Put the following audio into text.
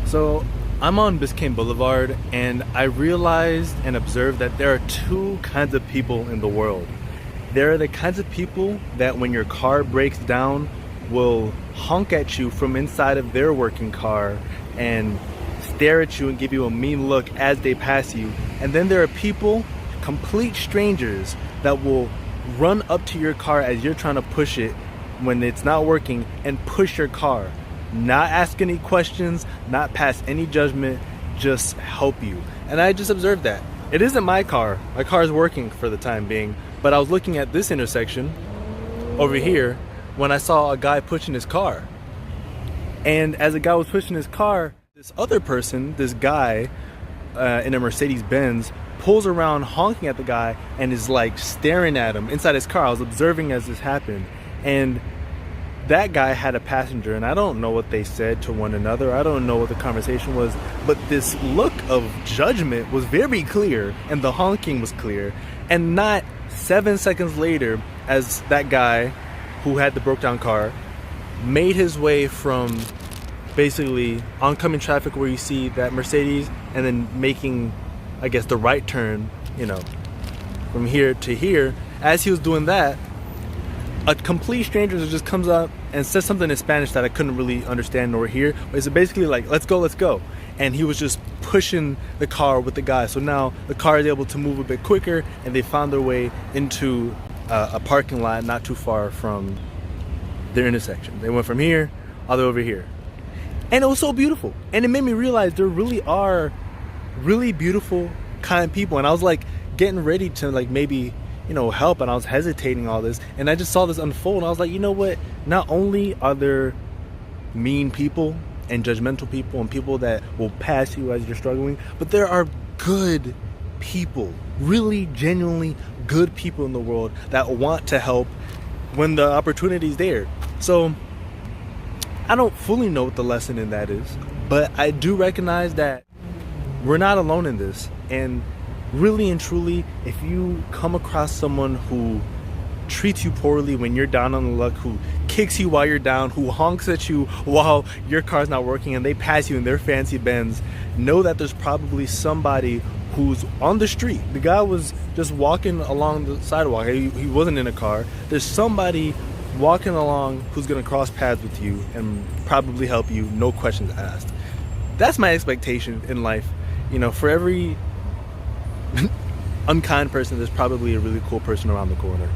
So I'm on Biscayne Boulevard and I realized and observed that there are two kinds of people in the world. There are the kinds of people that when your car breaks down will honk at you from inside of their working car and stare at you and give you a mean look as they pass you. And then there are people, complete strangers, that will run up to your car as you're trying to push it when it's not working and push your car. Not ask any questions, not pass any judgment, just help you. And I just observed that. It isn't my car. My car is working for the time being, but I was looking at this intersection over here when I saw a guy pushing his car. And as the guy was pushing his car, this other person, this guy in a Mercedes Benz, pulls around honking at the guy and is like staring at him inside his car. I was observing as this happened. And that guy had a passenger, and I don't know what they said to one another. I don't know what the conversation was, but this look of judgment was very clear, and the honking was clear. And not 7 seconds later, as that guy who had the broke down car made his way from basically oncoming traffic where you see that Mercedes and then making, I guess, the right turn, from here to here, as he was doing that, a complete stranger just comes up and says something in Spanish that I couldn't really understand nor hear. But it's basically like, let's go, let's go. And he was just pushing the car with the guy. So now the car is able to move a bit quicker, and they found their way into a parking lot not too far from their intersection. They went from here all the way over here. And it was so beautiful. And it made me realize there really are really beautiful, kind people. And I was like getting ready to like maybe help, and I was hesitating all this, and I just saw this unfold, and I was like, you know what, not only are there mean people and judgmental people and people that will pass you as you're struggling, but there are good people, really genuinely good people in the world that want to help when the opportunity is there. So I don't fully know what the lesson in that is, but I do recognize that we're not alone in this. And really and truly, if you come across someone who treats you poorly when you're down on the luck, who kicks you while you're down, who honks at you while your car's not working, and they pass you in their fancy Benz, know that there's probably somebody who's on the street. The guy was just walking along the sidewalk. He wasn't in a car. There's somebody walking along who's gonna cross paths with you and probably help you, no questions asked. That's my expectation in life. For every unkind person, there's probably a really cool person around the corner.